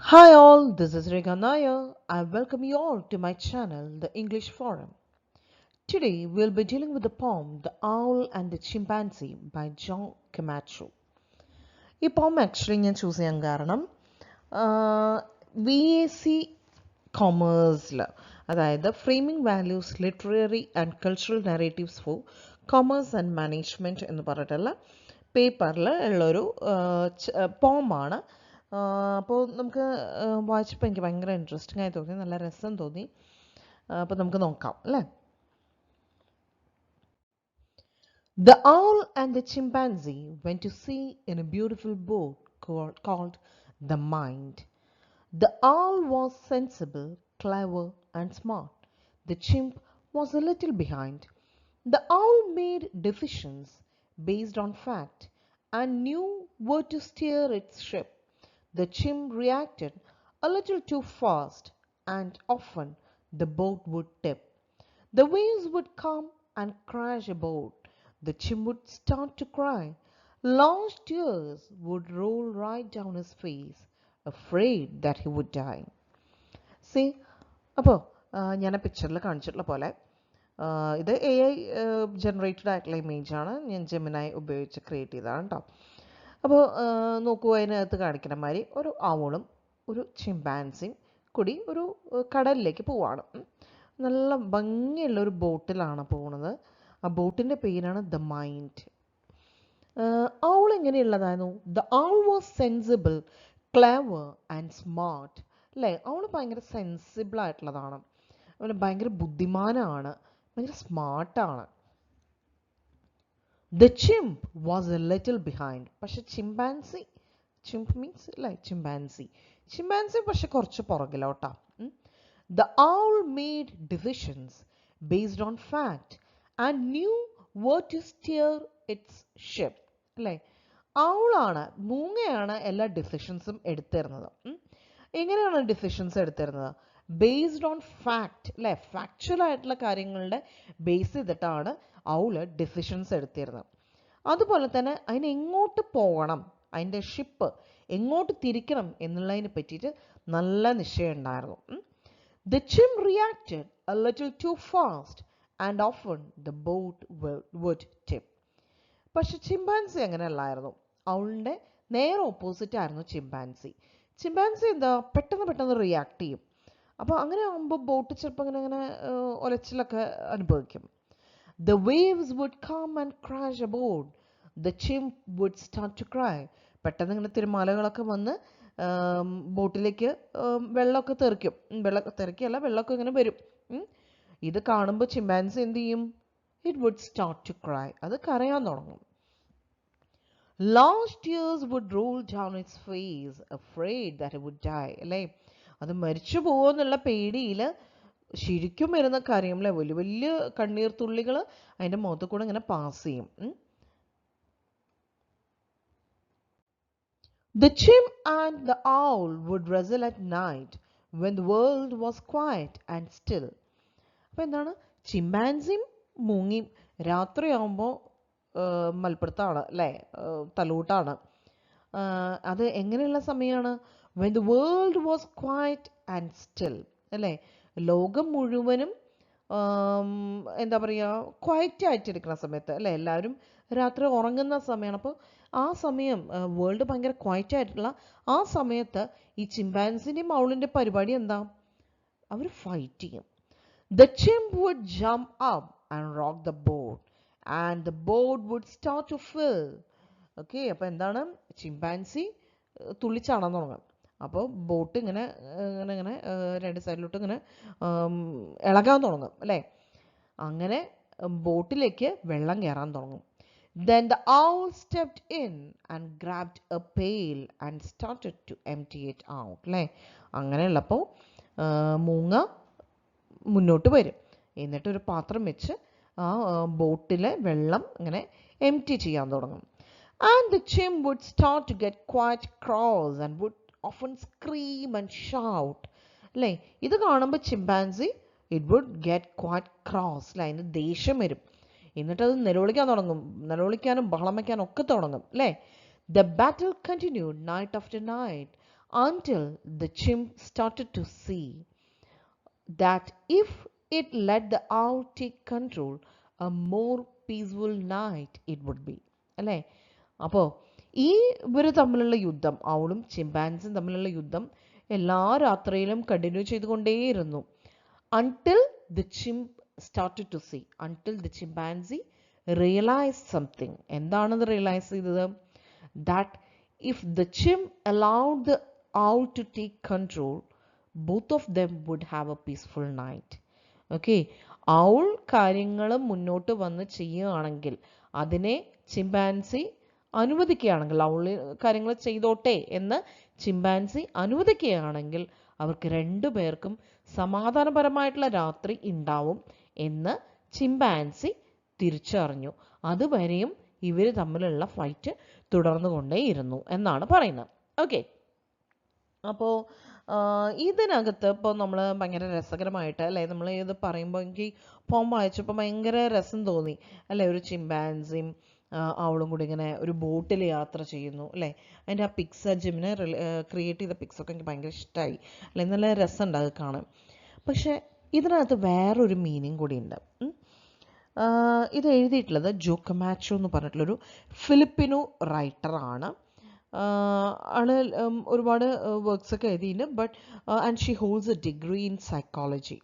Hi all, this is Rekha Nair. I welcome you all to my channel, The English Forum. Today we'll be dealing with the poem The Owl and the Chimpanzee by John Camacho. ഈ poem actually ഞാൻ choose ചെയ്യാൻ കാരണം VAC കൊമേഴ്സിൽ അതായത് framing values literary and cultural narratives for commerce and management എന്ന് പറഞ്ഞിട്ടുള്ള പേപ്പറിൽ ഉള്ളൊരു പോമാണ്. അപ്പോൾ നമുക്ക് വായിച്ചപ്പോൾ എനിക്ക് ഭയങ്കര ഇൻട്രസ്റ്റിംഗ് ആയി തോന്നി, നല്ല രസം തോന്നി. അപ്പോൾ നമുക്ക് നോക്കാം അല്ലേ. The owl and the chimpanzee went to sea in a beautiful boat called the Mind. The owl was sensible, clever, and smart. The chimp was a little behind. The owl made decisions based on fact and knew where to steer its ship. The chimp reacted a little too fast, and often the boat would tip. The waves would come and crash aboard. The chimp would start to cry. Large tears would roll right down his face, afraid that he would die. See, അപ്പോൾ ഞാൻ ആ പിക്ചറിൽ കാണിച്ചിട്ടുള്ള പോലെ ഇത് AI generated ആയിട്ടുള്ള ഇമേജാണ്. ഞാൻ ജെമിനായി ഉപയോഗിച്ച് ക്രിയേറ്റ് ചെയ്തതാണ് കേട്ടോ. അപ്പോൾ നോക്കൂ, അതിനകത്ത് കാണിക്കുന്ന മാതിരി ഒരു ഔളും ഒരു ചിമ്പാൻസിയും കൂടി ഒരു കടലിലേക്ക് പോവാണ്. നല്ല ഭംഗിയുള്ള ഒരു ബോട്ടിലാണ് പോകുന്നത്. ആ ബോട്ടിൻ്റെ പേരാണ് ദ മൈൻഡ്. ഔൾ എങ്ങനെയുള്ളതായിരുന്നു? The owl was sensible, clever and smart. അല്ലേ, ഔൾ ഭയങ്കര സെൻസിബിൾ ആയിട്ടുള്ളതാണ്, അതുപോലെ ഭയങ്കര ബുദ്ധിമാനാണ്, ഭയങ്കര സ്മാർട്ടാണ്. The chimp was a little behind. പക്ഷെ ചിമ്പാൻസി, ചിംപ് മീൻസ് അല്ലേ ചിമ്പാൻസി, ചിമ്പാൻസി പക്ഷെ കുറച്ച് പുറകിലോട്ടാ. The owl made decisions based on fact and knew where to steer its ship. അല്ലേ, ഔളാണ്, മൂങ്ങയാണ് എല്ലാ ഡിസിഷൻസും എടുത്തിരുന്നത്. എങ്ങനെയാണ് ഡിസിഷൻസ് എടുത്തിരുന്നത്? ബേസ്ഡ് ഓൺ ഫാക്റ്റ്, അല്ലേ, ഫാക്ച്വൽ ആയിട്ടുള്ള കാര്യങ്ങളുടെ ബേസ് ചെയ്തിട്ടാണ് ഔള് ഡിസിഷൻസ് എടുത്തിരുന്നത്. അതുപോലെ തന്നെ അതിന് എങ്ങോട്ട് പോകണം, അതിൻ്റെ ഷിപ്പ് എങ്ങോട്ട് തിരിക്കണം എന്നുള്ളതിനെ പറ്റിയിട്ട് നല്ല നിശ്ചയം ഉണ്ടായിരുന്നു. The chimp reacted a little too fast and often the boat would tip. പക്ഷെ ചിമ്പാൻസി അങ്ങനെ അല്ലായിരുന്നു. ഔളിൻ്റെ നേരെ ഓപ്പോസിറ്റ് ആയിരുന്നു ചിമ്പാൻസി. ചിമ്പാൻസി എന്താ, പെട്ടെന്ന് പെട്ടെന്ന് റിയാക്ട് ചെയ്യും. അപ്പോൾ അങ്ങനെ ആകുമ്പോൾ ബോട്ട് ചിലപ്പോൾ അങ്ങനെ ഒലച്ചിലൊക്കെ അനുഭവിക്കും. The waves would come and crash aboard. The chimp would start to cry. പെട്ടെന്ന് ഇങ്ങനെ തിരമാലകളൊക്കെ വന്ന് ബോട്ടിലേക്ക് വെള്ളമൊക്കെ തെറിക്കും. തെറിക്കല്ല, വെള്ളമൊക്കെ ഇങ്ങനെ വരും. ഇത് കാണുമ്പോൾ ചിമ്പാൻസി എന്ത് ചെയ്യും? It would start to cry. അത് കരയാൻ തുടങ്ങും. Large tears would roll down its face, afraid that it would die. അല്ലേ, അത് മരിച്ചു പോകുമെന്നുള്ള പേടിയിൽ ശരിക്കും വരുന്ന കാര്യം, അല്ലേ, വലിയ വലിയ കണ്ണീർ തുള്ളികൾ അതിൻ്റെ മുഖത്ത് കൂടെ ഇങ്ങനെ പാസ് ചെയ്യും. The chimp and the owl would wrestle at night when the world was quiet and still. അപ്പോൾ എന്താണ്, ചിമ്പാൻസിയും മൂങ്ങിയും രാത്രിയാകുമ്പോൾ മൽപ്പിടുത്താണ്, അല്ലേ, തലൂട്ടാണ്. അത് എങ്ങനെയുള്ള സമയമാണ്? when the world was quiet and still. അല്ലേ, ലോകം മുഴുവനും എന്താ പറയുക, ക്വയറ്റ് ആയിട്ടിരിക്കുന്ന സമയത്ത്, അല്ലേ, എല്ലാവരും രാത്രി ഉറങ്ങുന്ന സമയമാണ്. അപ്പോൾ ആ സമയം വേൾഡ് ഭയങ്കര ക്വയറ്റ് ആയിട്ടുള്ള ആ സമയത്ത് ഈ ചിമ്പാൻസിൻ്റെയും ഔളിൻ്റെ പരിപാടി എന്താ? അവർ ഫൈറ്റ് ചെയ്യും. The chimp would jump up and rock the boat and the boat would start to fill. Okay, അപ്പോൾ എന്താണ്, ചിമ്പാൻസി തുള്ളിച്ചാടാൻ തുടങ്ങും. അപ്പോൾ ബോട്ട് ഇങ്ങനെ ഇങ്ങനെ ഇങ്ങനെ രണ്ട് സൈഡിലോട്ട് ഇങ്ങനെ ഇളകാൻ തുടങ്ങും, അല്ലേ, അങ്ങനെ ബോട്ടിലേക്ക് വെള്ളം കയറാൻ തുടങ്ങും. Then the owl stepped in and grabbed a pail and started to empty it out. അല്ലേ, അങ്ങനെയുള്ളപ്പോൾ മൂങ്ങ മുന്നോട്ട് വരും, എന്നിട്ടൊരു പാത്രം വെച്ച് ആ ബോട്ടിലെ വെള്ളം ഇങ്ങനെ എംറ്റി ചെയ്യാൻ തുടങ്ങും. And the chimp would start to get quite cross and would often scream and shout. അല്ലേ, ഇത് കാണുമ്പോൾ chimpanzee it would get quite cross, അല്ലേ, അതിന് ദേഷ്യം വരും. എന്നിട്ടത് നിലവിളിക്കാൻ തുടങ്ങും, നിലവിളിക്കാനും ബഹളം വയ്ക്കാനും ഒക്കെ തുടങ്ങും, അല്ലേ. The battle continued night after night until the chimp started to see that if it let the owl take control, a more peaceful night it would be. അല്ലേ? അപ്പോൾ ഈ ഇവർ തമ്മിലുള്ള യുദ്ധം, ഔളും ചിമ്പാൻസും തമ്മിലുള്ള യുദ്ധം എല്ലാ രാത്രിയിലും continue ചെയ്തുകൊണ്ടേയിരുന്നു. until the chimp started to see, until the chimpanzee realized something. എന്താണത് റിയലൈസ് ചെയ്തത്? that if the chimp allowed the owl to take control, both of them would have a peaceful night. Okay, owl കാര്യങ്ങൾ മുന്നോട്ട് വന്ന് ചെയ്യുകയാണെങ്കിൽ, അതിനെ chimpanzee അനുവദിക്കുകയാണെങ്കിൽ, owl കാര്യങ്ങൾ ചെയ്തോട്ടെ എന്ന് ചിമ്പാൻസി അനുവദിക്കുകയാണെങ്കിൽ അവർക്ക് രണ്ടു പേർക്കും സമാധാനപരമായിട്ടുള്ള രാത്രി ഉണ്ടാവും എന്ന് ചിമ്പാൻസി തിരിച്ചറിഞ്ഞു. അതുവരെയും ഇവർ തമ്മിലുള്ള ഫൈറ്റ് തുടർന്നുകൊണ്ടേയിരുന്നു എന്നാണ് പറയുന്നത്. ഓക്കെ, അപ്പോൾ ഇതിനകത്ത് ഇപ്പോൾ നമ്മൾ ഭയങ്കര രസകരമായിട്ട് അല്ലേ, നമ്മൾ ഇത് പറയുമ്പോൾ എനിക്ക് പോം വായിച്ചപ്പോൾ ഭയങ്കര രസം തോന്നി അല്ലേ. ഒരു ചിമ്പാൻസിയും അവളും കൂടി ഇങ്ങനെ ഒരു ബോട്ടിൽ യാത്ര ചെയ്യുന്നു അല്ലേ. അതിൻ്റെ ആ പിക്സ്, ജിമിനെ ക്രിയേറ്റ് ചെയ്ത പിക്സൊക്കെ എനിക്ക് ഭയങ്കര ഇഷ്ടമായി അല്ലെ, നല്ല രസമുണ്ട് അത് കാണാൻ. പക്ഷേ ഇതിനകത്ത് വേറൊരു മീനിങ് കൂടിയുണ്ട്. ഇത് എഴുതിയിട്ടുള്ളത് ജോ കമാച്ചോ എന്ന് പറഞ്ഞിട്ടുള്ളൊരു ഫിലിപ്പിനോ റൈറ്ററാണ്. ആള് ഒരുപാട് വർക്ക്സ് ഒക്കെ എഴുതിയിട്ടുണ്ട്. But and she holds A degree in psychology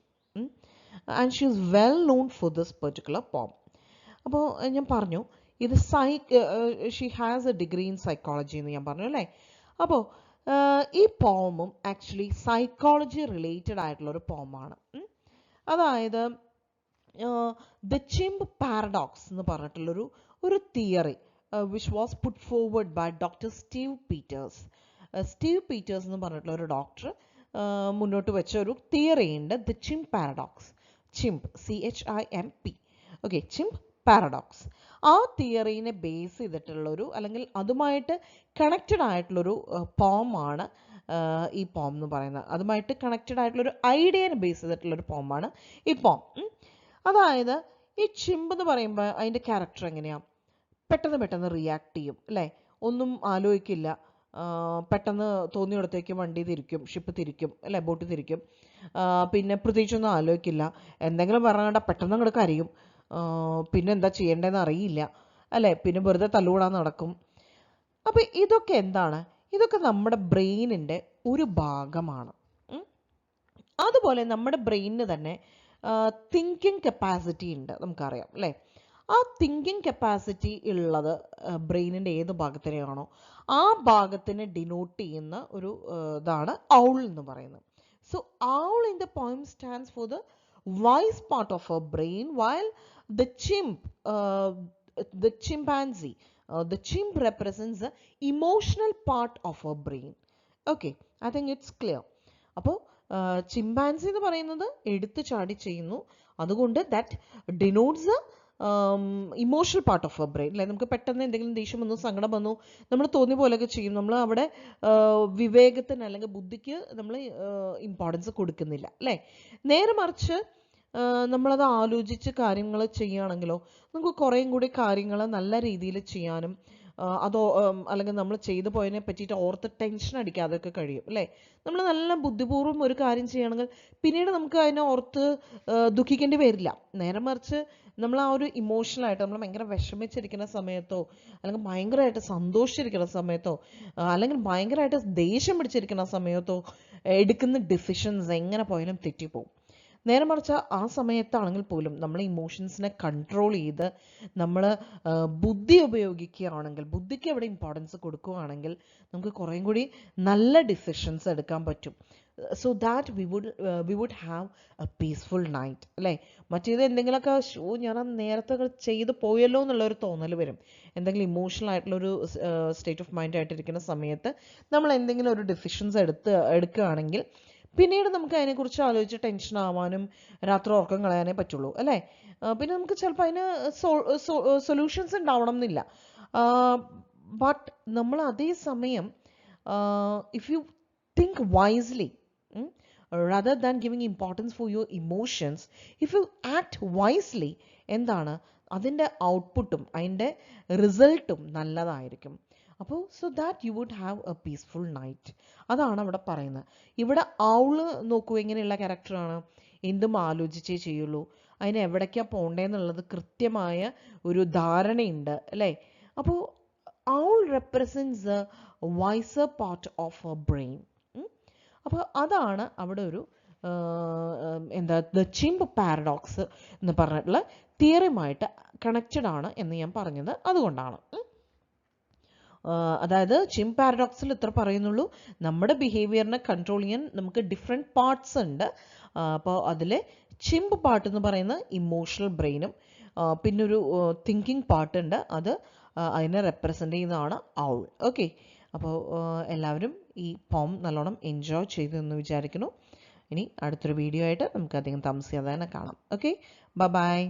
and she is well known for this particular poem. അപ്പോൾ ഞാൻ പറഞ്ഞു ഇത് she has A degree in psychology എന്ന് ഞാൻ പറഞ്ഞു അല്ലേ. അപ്പോൾ ഈ പോമും ആക്ച്വലി സൈക്കോളജി റിലേറ്റഡ് ആയിട്ടുള്ളൊരു പോമാണ്. അതായത് ദ ചിംപ് പാരഡോക്സ് എന്ന് പറഞ്ഞിട്ടുള്ളൊരു theory which was put forward by Dr. Steve Peters. Steve Peters എന്ന് പറഞ്ഞിട്ടുള്ള ഒരു ഡോക്ടർ മുന്നോട്ട് വെച്ച ഒരു തിയറി ഉണ്ട്, the chimp paradox. Chimp, CHIMP. Okay, chimp paradox. ആ തിയറീനെ ബേസ് ചെയ്തിട്ടുള്ളൊരു, അല്ലെങ്കിൽ അതുമായിട്ട് കണക്റ്റഡ് ആയിട്ടുള്ളൊരു പോമാണ് ഈ പോം എന്ന് പറയുന്നത്. അതുമായിട്ട് കണക്റ്റഡ് ആയിട്ടുള്ളൊരു ഐഡിയനെ ബേസ് ചെയ്തിട്ടുള്ളൊരു പോമാണ് ഈ പോം. അതായത് ഈ ചിംപ് എന്ന് പറയുമ്പോൾ അതിൻ്റെ ക്യാരക്ടർ എങ്ങനെയാണ്? പെട്ടെന്ന് റിയാക്ട് ചെയ്യും അല്ലേ, ഒന്നും ആലോചിക്കില്ല, പെട്ടെന്ന് തോന്നിയിടത്തേക്ക് വണ്ടി തിരിക്കും, ഷിപ്പ് തിരിക്കും അല്ലേ, ബോട്ട് തിരിക്കും. പിന്നെ പ്രത്യേകിച്ചൊന്നും ആലോചിക്കില്ല, എന്തെങ്കിലും പറഞ്ഞാൽ പെട്ടെന്ന് അങ്ങോട്ട് കരയും, പിന്നെ എന്താ ചെയ്യേണ്ടതെന്ന് അറിയില്ല അല്ലേ, പിന്നെ വെറുതെ തല്ലുകൂടാൻ നടക്കും. അപ്പം ഇതൊക്കെ എന്താണ്? ഇതൊക്കെ നമ്മുടെ ബ്രെയിനിൻ്റെ ഒരു ഭാഗമാണ്. അതുപോലെ നമ്മുടെ ബ്രെയിനിന് തന്നെ തിങ്കിങ് കപ്പാസിറ്റി ഉണ്ട്, നമുക്കറിയാം അല്ലേ. ആ തിങ്കിങ് കപ്പാസിറ്റി ഉള്ളത് ബ്രെയിനിൻ്റെ ഏത് ഭാഗത്തിനെയാണോ ആ ഭാഗത്തിനെ ഡിനോട്ട് ചെയ്യുന്ന ഒരു ഇതാണ് ഔൾ എന്ന് പറയുന്നത്. So owl in the poem stands for the wise part of our brain, while the chimp, the chimpanzee, the chimp represents the emotional part of our brain. Okay, I think it's clear. അപ്പോൾ chimpanzee എന്ന് പറയുന്നത് എടുത്തു ചാടി ചെയ്യുന്നു, അതുകൊണ്ട് that denotes emotional part of our brain അല്ലേ. നമുക്ക് പെട്ടെന്ന് എന്തെങ്കിലും ദേഷ്യം വന്നു, സങ്കടം വന്നു, നമ്മൾ തോന്നിയ പോലെയൊക്കെ ചെയ്യും. നമ്മൾ അവിടെ വിവേകത്തിന് അല്ലെങ്കിൽ ബുദ്ധിക്ക് നമ്മൾ ഇമ്പോർട്ടൻസ് കൊടുക്കുന്നില്ല അല്ലേ. നേരെ മറിച്ച് നമ്മളത് ആലോചിച്ച് കാര്യങ്ങൾ ചെയ്യുകയാണെങ്കിലോ നമുക്ക് കുറേയും കൂടി കാര്യങ്ങൾ നല്ല രീതിയിൽ ചെയ്യാനും അതോ അല്ലെങ്കിൽ നമ്മൾ ചെയ്തു പോയതിനെ പറ്റിയിട്ട് ഓർത്ത് ടെൻഷൻ അടിക്കാതെയൊക്കെ കഴിയും അല്ലേ. നമ്മൾ നല്ല ബുദ്ധിപൂർവ്വം ഒരു കാര്യം ചെയ്യുകയാണെങ്കിൽ പിന്നീട് നമുക്ക് അതിനെ ഓർത്ത് ദുഃഖിക്കേണ്ടി വരില്ല. നേരെ മറിച്ച് നമ്മൾ ആ ഒരു ഇമോഷണലായിട്ട് നമ്മൾ ഭയങ്കര വിഷമിച്ചിരിക്കുന്ന സമയത്തോ അല്ലെങ്കിൽ ഭയങ്കരമായിട്ട് സന്തോഷിച്ചിരിക്കുന്ന സമയത്തോ അല്ലെങ്കിൽ ഭയങ്കരമായിട്ട് ദേഷ്യം പിടിച്ചിരിക്കുന്ന സമയത്തോ എടുക്കുന്ന ഡിസിഷൻസ് എങ്ങനെ പോയാലും തെറ്റിപ്പോവും. നേരെ മറിച്ച് ആ സമയത്താണെങ്കിൽ പോലും നമ്മൾ ഇമോഷൻസിനെ കൺട്രോൾ ചെയ്ത് നമ്മൾ ബുദ്ധി ഉപയോഗിക്കുകയാണെങ്കിൽ, ബുദ്ധിക്ക് അവിടെ ഇമ്പോർട്ടൻസ് കൊടുക്കുകയാണെങ്കിൽ നമുക്ക് കുറേയും കൂടി നല്ല ഡിസിഷൻസ് എടുക്കാൻ പറ്റും. So that we would have a peaceful night അല്ലേ. മറ്റേത് എന്തെങ്കിലുമൊക്കെ ഞാൻ നേരത്തെ ചെയ്ത് പോയല്ലോ എന്നുള്ളൊരു തോന്നൽ വരും. എന്തെങ്കിലും ഇമോഷണൽ ആയിട്ടുള്ളൊരു സ്റ്റേറ്റ് ഓഫ് മൈൻഡ് ആയിട്ടിരിക്കുന്ന സമയത്ത് നമ്മൾ എന്തെങ്കിലും ഒരു ഡിസിഷൻസ് എടുക്കുകയാണെങ്കിൽ പിന്നീട് നമുക്ക് അതിനെക്കുറിച്ച് ആലോചിച്ച് ടെൻഷൻ ആവാനും രാത്രി ഉറക്കം കളയാനേ പറ്റുള്ളൂ അല്ലേ. പിന്നെ നമുക്ക് ചിലപ്പോൾ അതിന് സൊല്യൂഷൻസ് ഉണ്ടാവണം എന്നില്ല. ബട്ട് നമ്മൾ അതേ സമയം if you think wisely rather than giving importance for your emotions, if you act wisely, എന്താണ് അതിൻ്റെ ഔട്ട്പുട്ടും അതിൻ്റെ റിസൾട്ടും നല്ലതായിരിക്കും. അപ്പോൾ so that you would have a peaceful night. അതാണ് അവിടെ പറയുന്നത്. ഇവിടെ ഔള് നോക്കൂ എങ്ങനെയുള്ള ക്യാരക്ടറാണ്, എന്തും ആലോചിച്ചേ ചെയ്യുള്ളൂ, അതിന് എവിടേക്കാണ് പോകേണ്ടതെന്നുള്ളത് കൃത്യമായ ഒരു ധാരണയുണ്ട് അല്ലേ. അപ്പോൾ owl represents a wiser part of a brain. അപ്പോൾ അതാണ് അവിടെ ഒരു എന്താ ദ ചിമ്പ് പാരഡോക്സ് എന്ന് പറഞ്ഞിട്ടുള്ള തിയറിയുമായിട്ട് കണക്റ്റഡ് ആണ് എന്ന് ഞാൻ പറഞ്ഞത് അതുകൊണ്ടാണ്. അതായത് ചിമ്പ് പാരഡോക്സിൽ ഇത്ര പറയുന്നുള്ളൂ, നമ്മുടെ ബിഹേവിയറിനെ കൺട്രോൾ ചെയ്യാൻ നമുക്ക് ഡിഫറെൻറ്റ് പാർട്സ് ഉണ്ട്. അപ്പോൾ അതിൽ ചിമ്പ് പാർട്ട് എന്ന് പറയുന്ന ഇമോഷണൽ ബ്രെയിനും പിന്നെ ഒരു തിങ്കിങ് പാർട്ടുണ്ട്, അത് അതിനെ റെപ്രസെൻ്റ് ചെയ്യുന്നതാണ് ഔൾ. ഓക്കെ, അപ്പോൾ എല്ലാവരും ഈ പോം നല്ലോണം എൻജോയ് ചെയ്തു എന്ന് വിചാരിക്കുന്നു. ഇനി അടുത്തൊരു വീഡിയോ ആയിട്ട് നമുക്ക് അധികം താമസിയാതെ തന്നെ കാണാം. Okay, by.